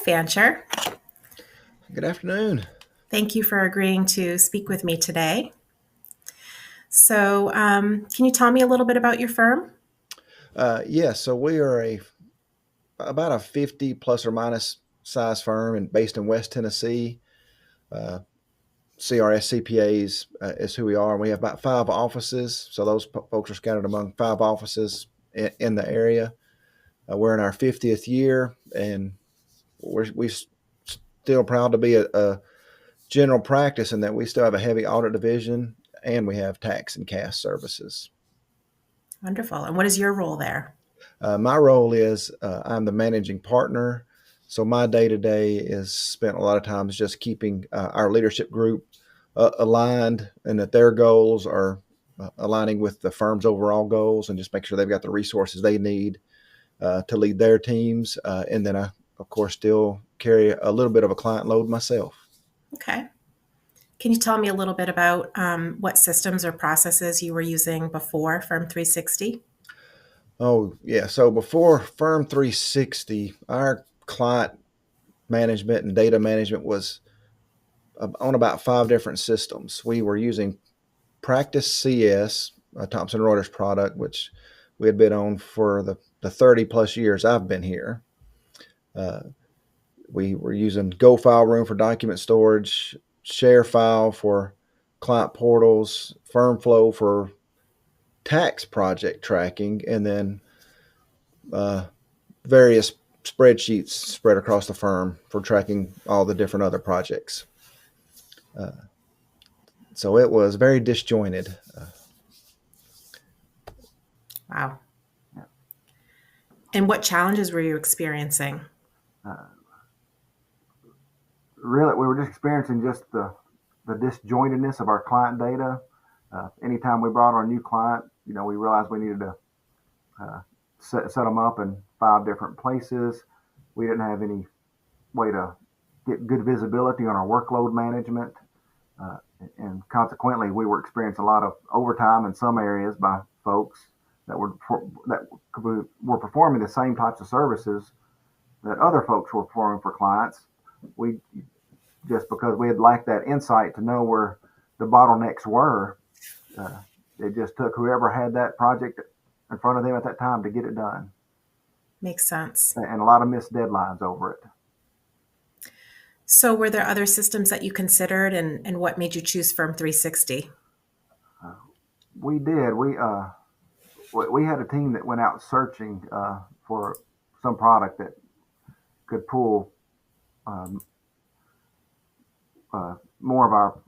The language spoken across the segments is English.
Fancher. Good afternoon. Thank you for agreeing to speak with me today. So, can you tell me a little bit about your firm? Yes, so we are about a 50 plus or minus size firm and based in West Tennessee. Uh, CRS CPAs is who we are. And we have about 5 offices. So those folks are scattered among 5 offices in the area. We're in our 50th year, and we still proud to be a general practice in that we still have a heavy audit division and we have tax and CAS services. Wonderful. And what is your role there? My role is I'm the managing partner. So my day to day is spent a lot of times just keeping our leadership group aligned and that their goals are aligning with the firm's overall goals and just make sure they've got the resources they need to lead their teams. And then I, of course, still carry a little bit of a client load myself. Okay. Can you tell me a little bit about what systems or processes you were using before Firm360? Oh, yeah. So before Firm360, our client management and data management was on about 5 different systems. We were using Practice CS, a Thomson Reuters product, which we had been on for the 30 plus years I've been here. Uh, we were using GoFileRoom for document storage, ShareFile for client portals, FirmFlow for tax project tracking, and then uh, various spreadsheets spread across the firm for tracking all the different other projects. Uh, so it was very disjointed. Wow. And what challenges were you experiencing? Uh, Really, we were just experiencing just the disjointedness of our client data. Anytime we brought on a new client, we realized we needed to set them up in 5 different places. We didn't have any way to get good visibility on our workload management. Uh, and consequently, we were experiencing a lot of overtime in some areas by folks that were performing the same types of services that other folks were performing for clients. We just because we had lacked that insight to know where the bottlenecks were, uh, it just took whoever had that project in front of them at that time to get it done, Makes sense. and a lot of missed deadlines over it. So, were there other systems that you considered, and what made you choose Firm360? Uh, we did. We had a team that went out searching for some product that could pull um, more of our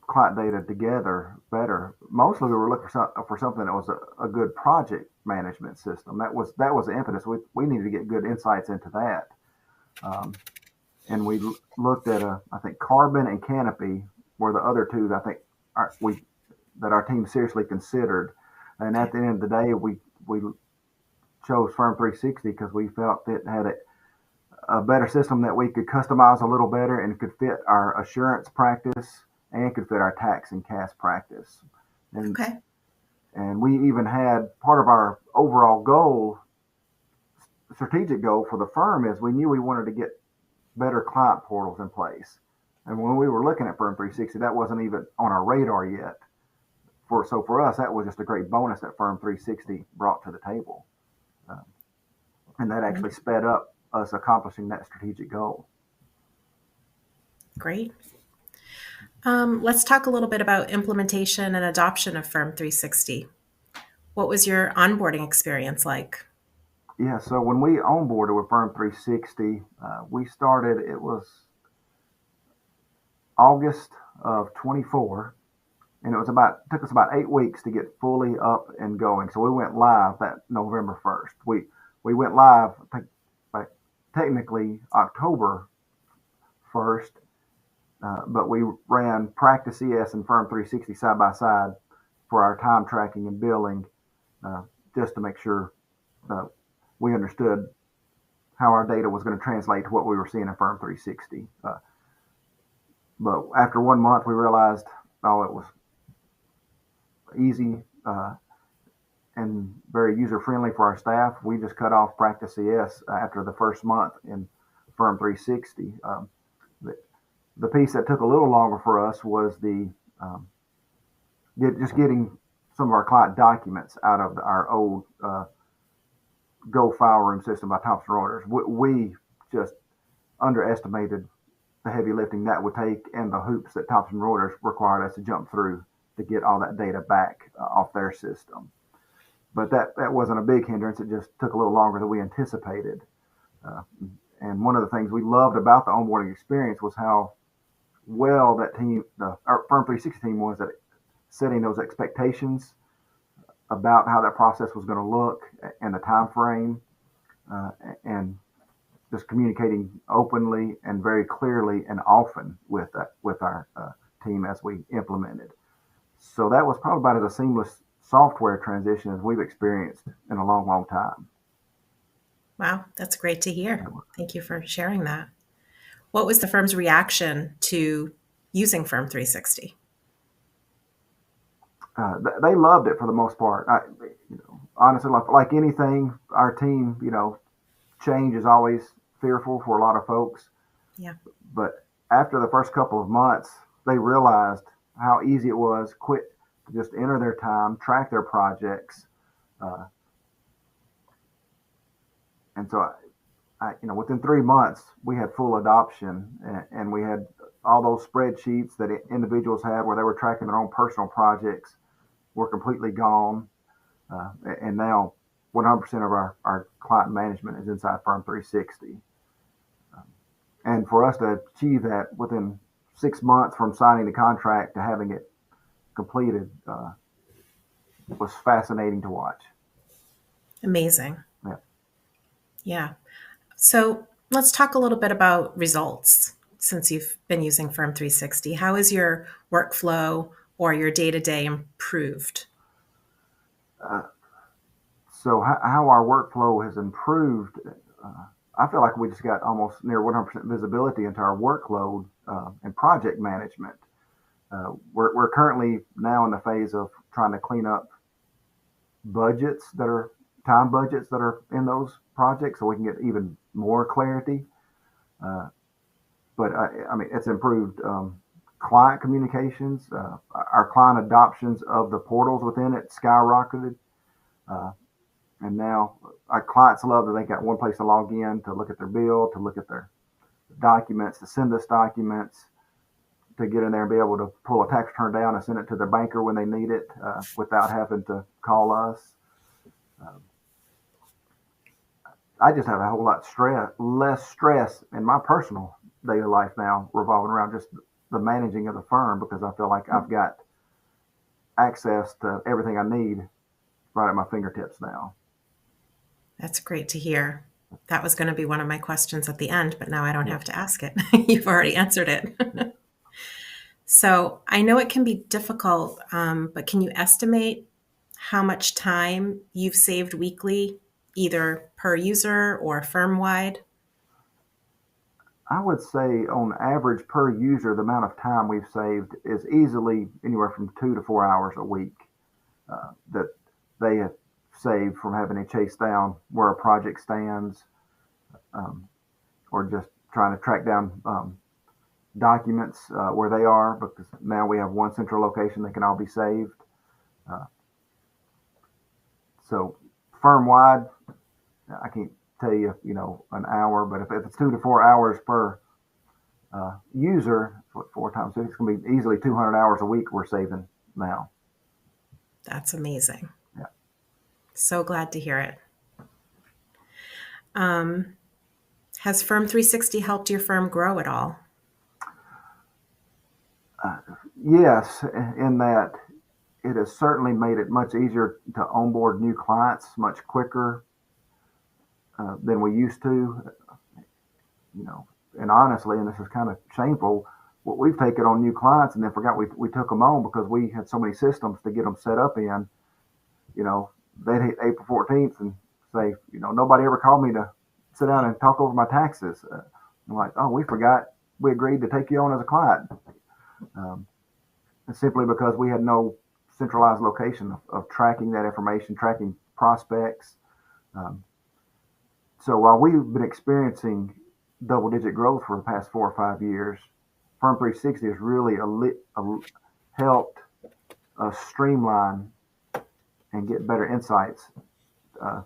client data together better. Mostly, we were looking for something that was a good project management system. That was the impetus. We needed to get good insights into that, and we looked at I think Karbon and Canopy were the other two that I think that our team seriously considered. And at the end of the day, we chose Firm360 because we felt it had a better system that we could customize a little better and could fit our assurance practice and could fit our tax and CAS practice. And Okay. and we even had part of our overall goal, strategic goal for the firm is we knew we wanted to get better client portals in place. And when we were looking at Firm360, that wasn't even on our radar yet. So for us, that was just a great bonus that Firm360 brought to the table. Um, and that actually sped up us accomplishing that strategic goal. Great. Let's talk a little bit about implementation and adoption of Firm360. What was your onboarding experience like? Yeah, so when we onboarded with Firm360, we started, it was August of 24, and took us about 8 weeks to get fully up and going. So we went live that November 1st. We went live technically October 1st, but we ran Practice CS and Firm360 side by side for our time tracking and billing, just to make sure we understood how our data was going to translate to what we were seeing in Firm360. But after 1 month, we realized, it was easy and very user friendly for our staff. We just cut off Practice CS after the first month, and Firm360. The piece that took a little longer for us was just getting some of our client documents out of our old GoFileRoom system by Thomson Reuters. We just underestimated the heavy lifting that would take and the hoops that Thomson Reuters required us to jump through to get all that data back off their system. But that wasn't a big hindrance. It just took a little longer than we anticipated. And one of the things we loved about the onboarding experience was how well that team, our Firm360 team, was at setting those expectations about how that process was going to look and the time frame, and just communicating openly and very clearly and often with our team as we implemented. So that was probably about as a seamless software transition as we've experienced in a long, long time. Wow, that's great to hear. Thank you for sharing that. What was the firm's reaction to using Firm360? They loved it for the most part. Honestly, like anything, our team, change is always fearful for a lot of folks. Yeah. But after the first couple of months, they realized how easy it was, to just enter their time, track their projects. And so, within 3 months, we had full adoption, and we had all those spreadsheets that individuals had where they were tracking their own personal projects were completely gone. And now 100% of our client management is inside Firm360. And for us to achieve that within 6 months from signing the contract to having it completed was fascinating to watch. Amazing. Yeah. Yeah. So let's talk a little bit about results since you've been using Firm360. How is your workflow or your day-to-day improved? So how our workflow has improved, I feel like we just got almost near 100% visibility into our workload and project management. We're currently now in the phase of trying to clean up time budgets that are in those projects so we can get even more clarity. But it's improved client communications. Our client adoptions of the portals within it skyrocketed. And now our clients love that they got one place to log in, to look at their bill, to look at their documents, to send us documents, to get in there and be able to pull a tax return down and send it to their banker when they need it without having to call us. I just have a whole lot less stress in my personal daily life now revolving around just the managing of the firm, because I feel like I've got access to everything I need right at my fingertips now. That's great to hear. That was going to be one of my questions at the end, but now I don't have to ask it. You've already answered it. So I know it can be difficult, but can you estimate how much time you've saved weekly, either per user or firm-wide? I would say on average per user, the amount of time we've saved is easily anywhere from 2 to 4 hours a week that they have saved from having to chase down where a project stands, or just trying to track down documents where they are, because now we have one central location that can all be saved. So firm-wide, I can't tell you, an hour, but if it's 2 to 4 hours per user, 4 times 6, it's going to be easily 200 hours a week we're saving now. That's amazing. Yeah. So glad to hear it. Has Firm360 helped your firm grow at all? Yes, in that it has certainly made it much easier to onboard new clients much quicker than we used to. And honestly, and this is kind of shameful, we've taken on new clients and then forgot we took them on because we had so many systems to get them set up in. They'd hit April 14th and say, nobody ever called me to sit down and talk over my taxes. I'm like, oh, we forgot we agreed to take you on as a client. And simply because we had no centralized location of tracking that information, tracking prospects. So while we've been experiencing double-digit growth for the past 4 or 5 years. Firm360 has really helped us streamline and get better insights uh,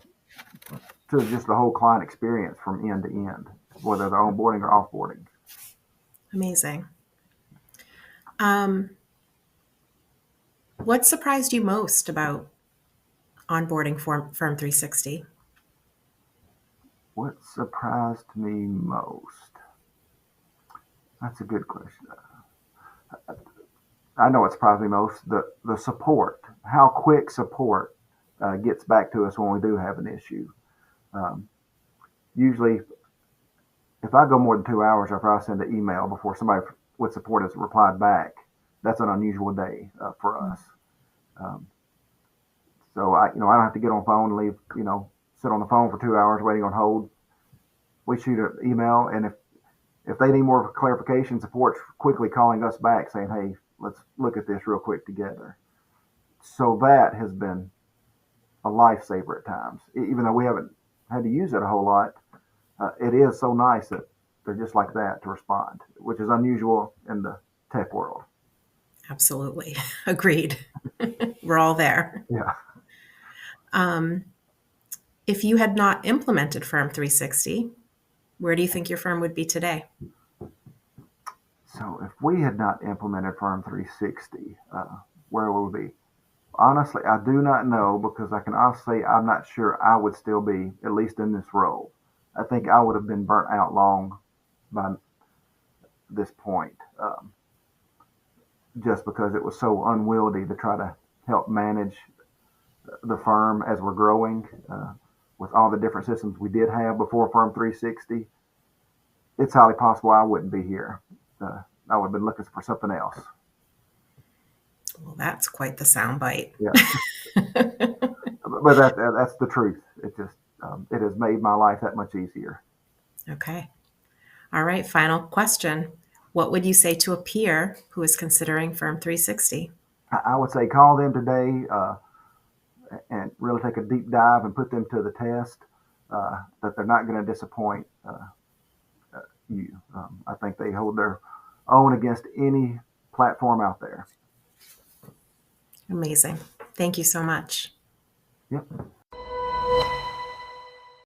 to just the whole client experience from end to end, whether they're onboarding or offboarding. Amazing. What surprised you most about onboarding Firm360? What surprised me most? That's a good question. I know what surprised me most, the support, how quick support gets back to us when we do have an issue. Um, Usually, if I go more than 2 hours after I send an email before somebody with support has replied back, that's an unusual day for us. Um, so I don't have to get on the phone and leave, sit on the phone for 2 hours waiting on hold. We shoot an email, and if they need more clarification, support's quickly calling us back saying, "Hey, let's look at this real quick together." So that has been a lifesaver at times, even though we haven't had to use it a whole lot. It is so nice that they're just like that to respond, which is unusual in the tech world. Absolutely. Agreed. We're all there. Yeah. If you had not implemented Firm360, where do you think your firm would be today? So if we had not implemented Firm360, where would we be? Honestly, I do not know, because I can honestly say I'm not sure I would still be, at least in this role. I think I would have been burnt out long by this point, just because it was so unwieldy to try to help manage the firm as we're growing with all the different systems we did have before Firm360. It's highly possible I wouldn't be here. I would have been looking for something else. Well, that's quite the soundbite. Yeah. But that's the truth. It has made my life that much easier. Okay. All right. Final question. What would you say to a peer who is considering Firm360? I would say call them today and really take a deep dive and put them to the test. That they're not going to disappoint you. I think they hold their own against any platform out there. Amazing. Thank you so much. Yep.